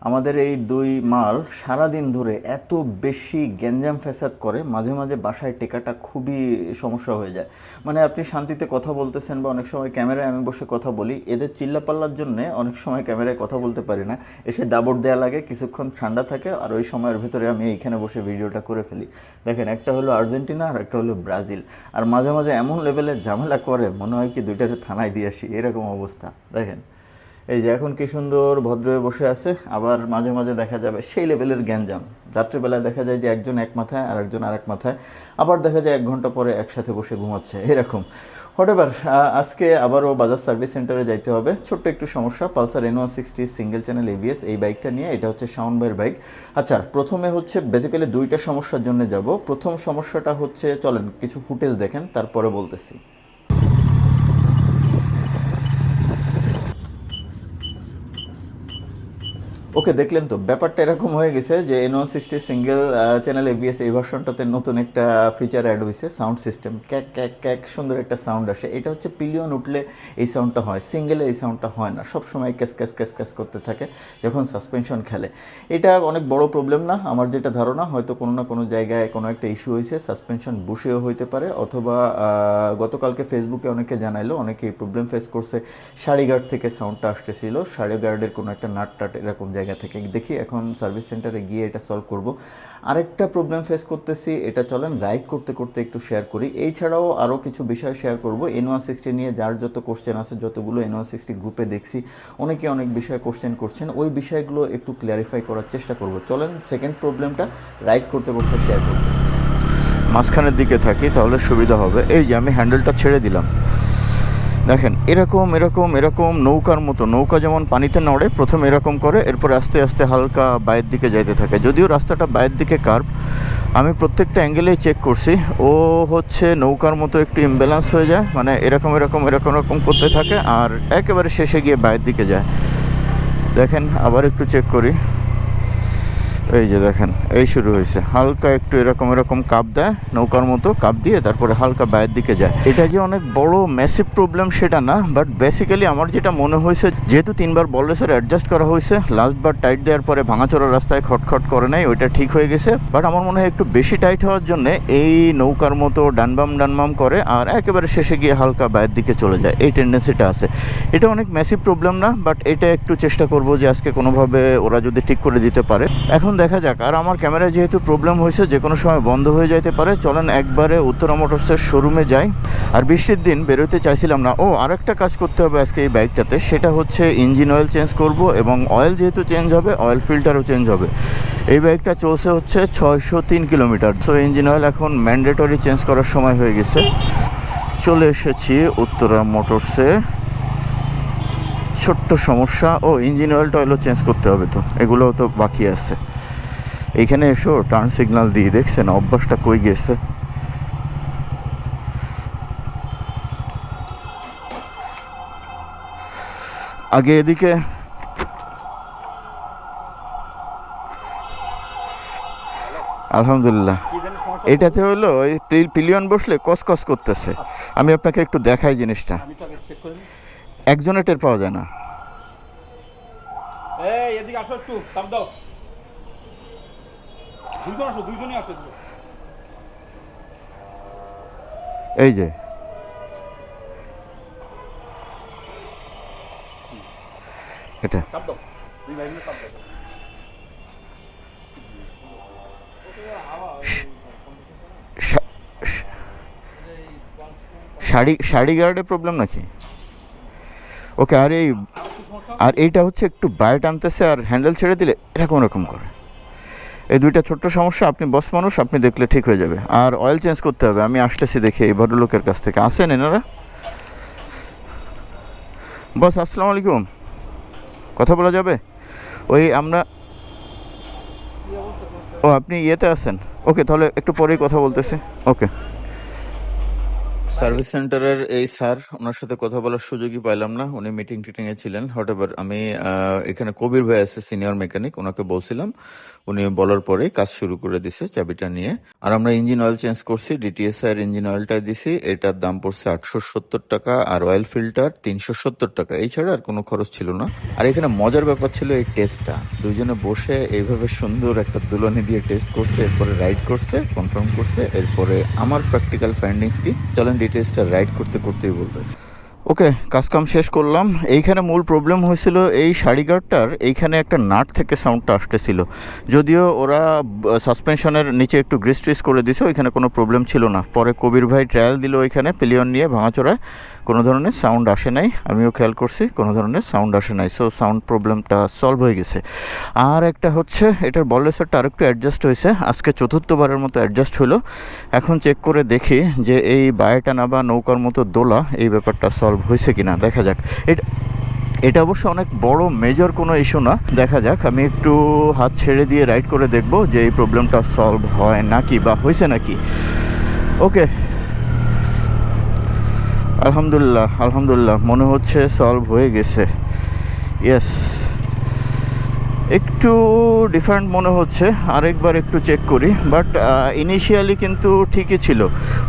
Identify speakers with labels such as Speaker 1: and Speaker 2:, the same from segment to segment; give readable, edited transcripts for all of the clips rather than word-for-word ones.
Speaker 1: আমাদের এই দুই মাল সারাদিন ধরে এত বেশি গ্যাঞ্জাম ফ্যাসাদ করে, মাঝে মাঝে বাসায় টেকাটা খুবই সমস্যা হয়ে যায়। মানে আপনি শান্তিতে কথা বলতেছেন বা অনেক সময় ক্যামেরায় আমি বসে কথা বলি, এদের চিল্লাপাল্লার জন্য অনেক সময় ক্যামেরায় কথা বলতে পারি না। এসে দাবড় দেওয়া লাগে, কিছুক্ষণ ঠান্ডা থাকে, আর ওই সময়ের ভেতরে আমি এইখানে বসে ভিডিওটা করে ফেলি। দেখেন, একটা হলো আর্জেন্টিনা আর একটা হলো ব্রাজিল। আর মাঝে মাঝে এমন লেভেলের ঝামেলা করে মনে হয় কি দুইটারে থানায় দিয়ে আসি, এরকম অবস্থা। দেখেন এই যে এখন কি সুন্দর ভদ্র হয়ে বসে আছে, আবার মাঝে মাঝে দেখা যাবে সেই লেভেলের গ্যাঞ্জাম। রাত্রেবেলায় দেখা যায় যে একজন এক মাথায় আর একজন আরেক মাথায়, আবার দেখা যায় 1 ঘন্টা পরে একসাথে বসে ঘুমাচ্ছে, এরকম। হোয়াটএভার, আজকে আবারও বাজাজ সার্ভিস সেন্টারে যাইতে হবে। ছোট্ট একটু সমস্যা, Pulsar N160 single channel ABS এই বাইকটা নিয়ে। এটা হচ্ছে শাওন ভাইয়ের বাইক। আচ্ছা, প্রথমে হচ্ছে বেসিক্যালি দুইটা সমস্যার জন্য যাব। প্রথম সমস্যাটা হচ্ছে, চলেন কিছু ফুটেজ দেখেন, তারপরে বলতেছি। ওকে, দেখলেন তো ব্যাপারটা এরকম হয়ে গেছে যে N160 সিঙ্গেল চ্যানেল ABS এই ভার্সনটাতে নতুন একটা ফিচার অ্যাড হয়েছে, সাউন্ড সিস্টেম। ক্যাক ক্যাক ক্যাক সুন্দর একটা সাউন্ড আসে। এটা হচ্ছে পিলিয়ন উঠলে এই সাউন্ডটা হয়, সিঙ্গেলে এই সাউন্ডটা হয় না, সবসময় ক্যাস ক্যাস ক্যাস ক্যাস করতে থাকে যখন সাসপেনশন খেলে। এটা অনেক বড় প্রবলেম না, আমার যেটা ধারণা, হয়তো কোনো না কোনো জায়গায় কোনো একটা ইস্যু হয়েছে, সাসপেনশন বুশেও হইতে পারে, অথবা গতকালকে ফেসবুকে অনেকে জানাইলো অনেকে এই প্রবলেম ফেস করছে, সারিগার্ড থেকে সাউন্ডটা আসতেছিল, সারিগার্ডের কোনো একটা নাট টাট এরকম জায়গা থেকে। দেখি এখন সার্ভিস সেন্টারে গিয়ে এটা সলভ করব। আরেকটা প্রবলেম ফেস করতেছি, এটা চলেন রাইড করতে করতে একটু শেয়ার করি। এই ছাড়াও আরও কিছু বিষয় শেয়ার করব। N160 নিয়ে যার যত কোশ্চেন আছে, যতগুলো N160 গ্রুপে দেখছি, অনেকে অনেক বিষয়ে কোশ্চেন করছেন, ওই বিষয়গুলো একটু ক্লিয়ারিফাই করার চেষ্টা করব। চলেন সেকেন্ড প্রবলেমটা রাইড করতে করতে শেয়ার করতেছি। মাঝখানের দিকে থাকি তাহলে সুবিধা হবে। এই যে আমি হ্যান্ডেলটা ছেড়ে দিলাম, দেখেন এরকম এরকম এরকম নৌকার মতো, নৌকা যেমন পানিতে নড়ে, প্রথমে এরকম করে, এরপর আস্তে আস্তে হালকা বায়ের দিকে যাইতে থাকে। যদিও রাস্তাটা বায়ের দিকে কার্ভ, আমি প্রত্যেকটা অ্যাঙ্গেলেই চেক করছি, ও হচ্ছে নৌকার মতো একটু ইমব্যালেন্স হয়ে যায়, মানে এরকম এরকম এরকম এরকম করতে থাকে, আর একেবারে শেষে গিয়ে বায়ের দিকে যায়। দেখেন আবার একটু চেক করি, এই যে দেখেন এই শুরু হয়েছে, হালকা একটু এরকম এরকম কাপ দেয়, নৌকার মতো কাপ দিয়ে তারপরে হালকা বাইরের দিকে যায়। এটা যে অনেক বড় ম্যাসিভ প্রবলেম সেটা না, বাট বেসিক্যালি আমার যেটা মনে হয়েছে, যেহেতু 3বার বল রেসার অ্যাডজাস্ট করা হয়েছে, লাস্টবার টাইট দেওয়ার পরে ভাঙাচোরা রাস্তায় খটখট করে নাই, ওইটা ঠিক হয়ে গেছে। বাট আমার মনে হয় একটু বেশি টাইট হওয়ার জন্য এই নৌকার মতো ডানবাম করে, আর একেবারে শেষে গিয়ে হালকা বাইরের দিকে চলে যায়, এই টেন্ডেন্সিটা আছে। এটা অনেক ম্যাসিভ প্রবলেম না, বাট এটা একটু চেষ্টা করব যে আজকে কোনোভাবে ওরা যদি ঠিক করে দিতে পারে। এখন দেখা যাক। আর আমার ক্যামেরায় যেহেতু প্রবলেম হয়েছে, যে কোনো সময় বন্ধ হয়ে যেতে পারে। চলেন একবারে উত্তরা মোটরসের শোরুমে যাই। আর বৃষ্টির দিন বেরোতে চাইছিলাম না। ও আরেকটা কাজ করতে হবে আজকে এই বাইকটাতে, সেটা হচ্ছে ইঞ্জিন অয়েল চেঞ্জ করব, এবং অয়েল যেহেতু চেঞ্জ হবে, অয়েল ফিল্টারও চেঞ্জ হবে। এই বাইকটা চলছে হচ্ছে 603 কিলোমিটার, সো ইঞ্জিন অয়েল এখন ম্যান্ডেটরি চেঞ্জ করার সময় হয়ে গেছে। চলে এসেছি উত্তরা মোটরসে। ছোট্ট সমস্যা, ও ইঞ্জিন অয়েলও চেঞ্জ করতে হবে, তো এগুলোও তো বাকি আছে। এইখানে এসো টার্ন সিগন্যাল দিয়ে, দেখছেন অভ্যাসটা কই গেছে। আগে এদিকে আলহামদুলিল্লাহ, এটাতে হলো ওই পিলিয়ন বসলে কসকস করতেছে। আমি আপনাকে একটু দেখাই জিনিসটা, একজনের টের পাওয়া যায় না।
Speaker 2: এদিকে আসো, একটু চাপ দাও, দুইজন আসো, দুইজনই আসো।
Speaker 1: এই যে এটা
Speaker 2: চাপ দাও, দুই ভাই মিলে চাপ দাও।
Speaker 1: শাড়ি গার্ডে প্রবলেম নাকি? ওকে। আর এইটা হচ্ছে একটু বাইরে টানতেছে, আর হ্যান্ডেল ছেড়ে দিলে এরকম এরকম করে। এই দুইটা ছোট্ট সমস্যা, আপনি বস মানুষ, আপনি দেখলে ঠিক হয়ে যাবে। আর অয়েল চেঞ্জ করতে হবে, আমি আসতেছি দেখি এই ভদ্রলোকের কাছ থেকে। আসেন এনারা। বস আসসালামু আলাইকুম, কথা বলা যাবে? ওই আমরা, ও আপনি ইয়েতে আছেন? ওকে, তাহলে একটু পরেই কথা বলতেছি। ওকে। সার্ভিস সেন্টারের এই স্যার, ওনার সাথে কথা বলার সুযোগই পাইলাম না, উনি মিটিং টিটিং এ ছিলেন। হটেভার আমি এখানে কবির ভাই আছে, সিনিয়র মেকানিক, ওনাকে বলছিলাম, উনি বলার পরে কাজ শুরু করে দিছে চাবিটা নিয়ে। আর আমরা ইঞ্জিন অয়েল চেঞ্জ করছি, ডিটিএসআই এর ইঞ্জিন অয়েলটাই দিছি, এটার দাম পড়ছে 870 টাকা, আর অয়েল ফিল্টার 370 টাকা, এই ছাড়া আর কোনো খরচ ছিল না। আর এখানে মজার ব্যাপার ছিল এই টেস্টটা, দুইজনে বসে এইভাবে সুন্দর একটা দুলনি দিয়ে টেস্ট করছে, এরপরে রাইড করছে, কনফার্ম করছে, এরপরে আমার প্র্যাকটিক্যাল ফাইন্ডিংস কি চলেন ডিটেলসটা রাইড করতে করতেই বলতেছে। ওকে, কাজকাম শেষ করলাম। এইখানে মূল প্রবলেম হয়েছিল এই শাড়িগারটার এইখানে একটা নাট থেকে সাউন্ডটা আসতেছিল, যদিও ওরা সাসপেনশনের নিচে একটু গ্রিস ট্রিস করে দিছে, ওইখানে কোনো প্রবলেম ছিল না। পরে কবির ভাই ট্রায়াল দিল ওইখানে পিলিয়ন নিয়ে, ভাঙাচোরায় কোনো ধরনের সাউন্ড আসে নাই, আমিও খেয়াল করছি কোনো ধরনের সাউন্ড আসে নাই। সো সাউন্ড প্রবলেমটা সলভ হয়ে গেছে। আর একটা হচ্ছে এটার বল রেসারটা আরেকটু অ্যাডজাস্ট হয়েছে, আজকে চতুর্থবারের মতো অ্যাডজাস্ট হলো। এখন চেক করে দেখি যে এই বায়োটানা বা নৌকার মতো দোলা, এই ব্যাপারটা সলভ হয়েছে কিনা, দেখা যাক। এটা অবশ্য অনেক বড় মেজর কোনো ইস্যু না, দেখা যাক। আমি একটু হাত ছেড়ে দিয়ে রাইড করে দেখব যে এই প্রবলেমটা সলভ হয় নাকি বা হয়েছে নাকি। ওকে, আলহামদুলিল্লাহ আলহামদুলিল্লাহ, মনে হচ্ছে সলভ হয়ে গেছে। ইয়েস, একটু ডিফারেন্ট মনে হচ্ছে, আরেকবার একটু চেক করি। বাট ইনিশিয়ালি কিন্তু ঠিকই ছিল,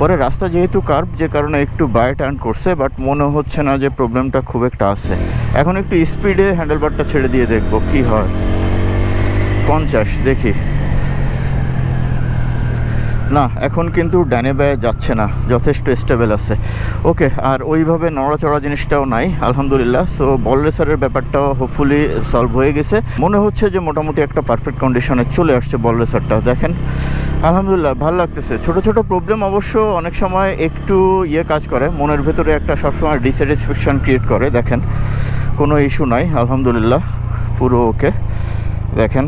Speaker 1: পরে রাস্তা যেহেতু কার্ভ, যে কারণে একটু বায়ে টার্ন করছে, বাট মনে হচ্ছে না যে প্রবলেমটা খুব একটা আছে। এখন একটু স্পিডে হ্যান্ডেলবারটা ছেড়ে দিয়ে দেখবো কি হয়। 50 দেখি, না এখন কিন্তু ডানে বায়ে যাচ্ছে না, যথেষ্ট স্টেবল আছে। ওকে, আর ওইভাবে নড়াচড়া জিনিসটাও নাই, আলহামদুলিল্লাহ। সো বল রেসারের ব্যাপারটাও হোপফুলি সলভ হয়ে গেছে, মনে হচ্ছে যে মোটামুটি একটা পারফেক্ট কন্ডিশনে চলে আসছে বল রেসারটা। দেখেন আলহামদুলিল্লাহ, ভালো লাগতেছে। ছোট ছোট প্রবলেম অবশ্য অনেক সময় একটু কাজ করে, মনের ভেতরে একটা সবসময় ডিস্যাটিসফ্যাকশন ক্রিয়েট করে। দেখেন কোনো ইস্যু নাই, আলহামদুলিল্লাহ পুরো ওকে। দেখেন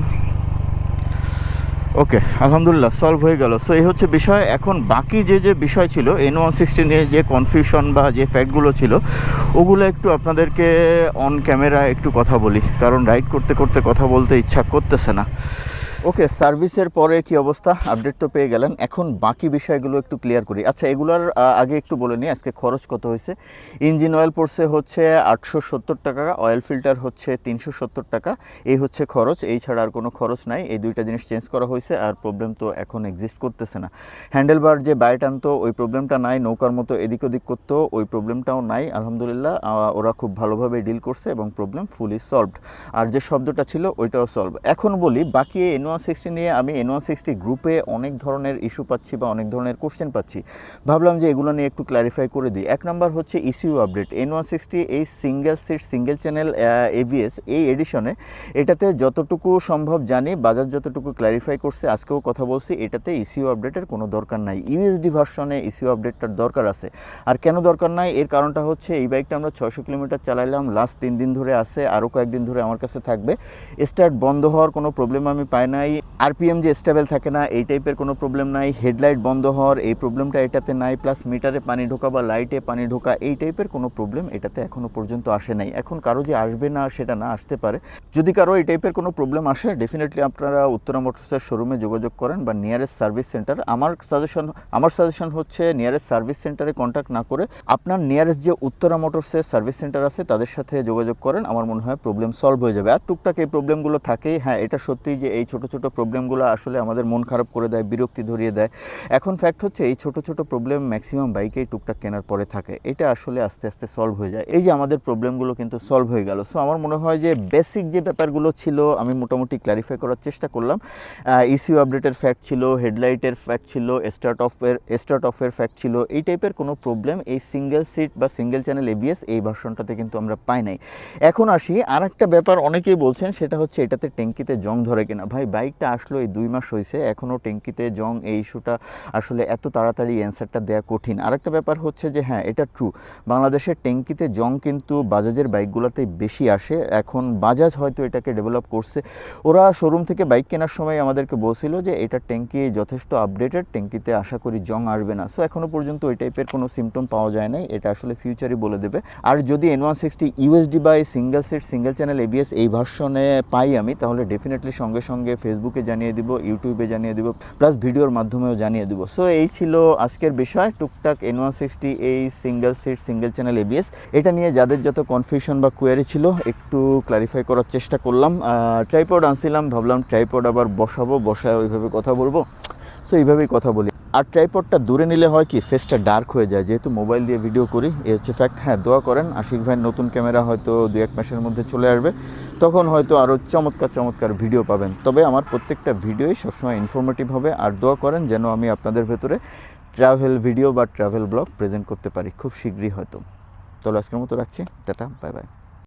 Speaker 1: ওকে, আলহামদুলিল্লাহ সলভ হয়ে গেল। সো এই হচ্ছে বিষয়। এখন বাকি যে বিষয় ছিল N160 নিয়ে, যে কনফিউশন বা যে ফ্যাক্টগুলো ছিল, ওগুলো একটু আপনাদেরকে অন ক্যামেরা একটু কথা বলি, কারণ রাইড করতে করতে কথা বলতে ইচ্ছা করতেছে না। ওকে, সার্ভিসের পরে কি অবস্থা, আপডেট তো পেয়ে গেলেন। এখন বাকি বিষয়গুলো একটু ক্লিয়ার করি। আচ্ছা, এগুলোর আগে একটু বলে নিই আজকে খরচ কত হয়েছে। ইঞ্জিন অয়েল পড়ছে হচ্ছে 870 টাকা, অয়েল ফিল্টার হচ্ছে 370 টাকা, এই হচ্ছে খরচ, এই ছাড়া আর কোনো খরচ নাই। এই দুইটা জিনিস চেঞ্জ করা হয়েছে, আর প্রবলেম তো এখন এক্সিস্ট করতেছে না। হ্যান্ডেলবার যে বায়ে টানতো ওই প্রবলেমটা নাই, নৌকার মতো এদিক ওদিক করতো ওই প্রবলেমটাও নাই, আলহামদুলিল্লাহ। ওরা খুব ভালোভাবে ডিল করছে এবং প্রবলেম ফুলি সলভড। আর যে শব্দটা ছিল ওইটাও সলভ। এখন বলি বাকি N160 নিয়ে। আমি N160 গ্রুপে অনেক ধরনের ইস্যু পাচ্ছি বা অনেক ধরনের কোশ্চেন পাচ্ছি, ভাবলাম যে এগুলো নিয়ে একটু ক্ল্যারিফাই করে দিই। এক নাম্বার হচ্ছে ইসিউ আপডেট। N160 এই single seat single channel ABS এই এডিশনে, এটাতে যতটুকু সম্ভব জানি, বাজাজ যতটুকু ক্ল্যারিফাই করছে, আজকেও কথা বলছি, এটাতে ইসিউ আপডেটের কোনো দরকার নাই। ইউএসডি ভার্সনে ইসিউ আপডেটটার দরকার আছে। আর কেন দরকার নাই, এর কারণটা হচ্ছে এই বাইকটা আমরা 600 কিলোমিটার চালাইলাম, লাস্ট 3 দিন ধরে আছে, আরও কয়েকদিন ধরে আমার কাছে থাকবে। স্টার্ট বন্ধ হওয়ার কোনো প্রবলেম আমি পাই নাই, আরপিএম যে স্টেবল থাকে না এই টাইপের কোনো প্রবলেম নাই, হেডলাইট বন্ধ হওয়ার এই প্রবলেমটা এটাতে নাই, প্লাস মিটারে পানি ঢোকা বা লাইটে পানি ঢোকা এই টাইপের কোনো প্রবলেম এটাতে এখনও পর্যন্ত আসে নাই। এখন কারো যে আসবে না সেটা না, আসতে পারে। যদি কারো এই টাইপের কোনো প্রবলেম আসে, ডেফিনেটলি আপনারা উত্তরা মোটরসের শোরুমে যোগাযোগ করেন বা নিয়ারেস্ট সার্ভিস সেন্টার। আমার সাজেশন হচ্ছে নিয়ারেস্ট সার্ভিস সেন্টারে কন্ট্যাক্ট না করে আপনার নিয়ারেস্ট যে উত্তরা মোটরসের সার্ভিস সেন্টার আছে তাদের সাথে যোগাযোগ করেন, আমার মনে হয় প্রবলেম সলভ হয়ে যাবে। আর টুকটাক এই প্রবলেমগুলো থাকেই, হ্যাঁ এটা সত্যি যে এই ছোটো ছোটো প্রবলেমগুলো আসলে আমাদের মন খারাপ করে দেয়, বিরক্তি ধরিয়ে দেয়। এখন ফ্যাক্ট হচ্ছে এই ছোট ছোট প্রবলেম ম্যাক্সিমাম বাইকেই টুকটাক কেনার পরে থাকে, এটা আসলে আস্তে আস্তে সলভ হয়ে যায়। এই যে আমাদের প্রবলেমগুলো কিন্তু সলভ হয়ে গেল। সো আমার মনে হয় যে বেসিক যে ব্যাপারগুলো ছিল আমি মোটামুটি ক্ল্যারিফাই করার চেষ্টা করলাম। ইসিউ আপডেটের ফ্যাক্ট ছিল, হেডলাইটের ফ্যাক্ট ছিল, স্টার্ট অফের ফ্যাক্ট ছিল, এই টাইপের কোনো প্রবলেম এই সিঙ্গেল সিট বা সিঙ্গেল চ্যানেল ABS এই ভার্সনটাতে কিন্তু আমরা পাই নাই। এখন আসি আর একটা ব্যাপার, অনেকেই বলছেন সেটা হচ্ছে এটাতে ট্যাঙ্কিতে জং ধরে কিনা। ভাই বাইকটা আসলো এই 2 মাস হয়েছে, এখনও ট্যাঙ্কিতে জং, এই ইস্যুটা আসলে এত তাড়াতাড়ি অ্যান্সারটা দেওয়া কঠিন। আরেকটা ব্যাপার হচ্ছে যে হ্যাঁ এটা ট্রু, বাংলাদেশের ট্যাঙ্কিতে জং কিন্তু বাজাজের বাইকগুলোতেই বেশি আসে। এখন বাজাজ হয়তো এটাকে ডেভেলপ করছে, ওরা শোরুম থেকে বাইক কেনার সময় আমাদেরকে বলছিল যে এটা ট্যাঙ্কি যথেষ্ট আপডেটেড, ট্যাঙ্কিতে আশা করি জং আসবে না। সো এখনও পর্যন্ত ওই টাইপের কোনো সিমটম পাওয়া যায় নাই, এটা আসলে ফিউচারই বলে দেবে। আর যদি N160 USD বা single seat single channel ABS এই ভার্সনে পাই আমি, তাহলে ডেফিনেটলি সঙ্গে সঙ্গে ফেসবুকে জানিয়ে দিব, ইউটিউবে জানিয়ে দিব, প্লাস ভিডিওর মাধ্যমেও জানিয়ে দিব। সো এই ছিল আজকের বিষয়, টুকটাক N160 এই single seat single channel ABS. এটা নিয়ে যাদের যত কনফিউশন বা কোয়ারি ছিল একটু ক্লারিফাই করার চেষ্টা করলাম। ট্রাইপড আনছিলাম, ভাবলাম ট্রাইপড আবার বসায় ওইভাবে কথা বলবো, সো এইভাবেই কথা বলি। আর ট্রাইপডটা দূরে নিলে হয় কি ফেসটা ডার্ক হয়ে যায়, যেহেতু মোবাইল দিয়ে ভিডিও করি, এই হচ্ছে ফ্যাক্ট। হ্যাঁ, দোয়া করেন আশিক ভাইয়ের নতুন ক্যামেরা হয়তো 2-1 মাসের মধ্যে চলে আসবে, তখন হয়তো আরও চমৎকার ভিডিও পাবেন। তবে আমার প্রত্যেকটা ভিডিওই সবসময় ইনফরমেটিভ হবে, আর দোয়া করেন যেন আমি আপনাদের ভেতরে ট্রাভেল ভিডিও বা ট্রাভেল ব্লগ প্রেজেন্ট করতে পারি খুব শীঘ্রই হয়তো। তাহলে আজকের মতো রাখছি, টাটা, বাই বাই।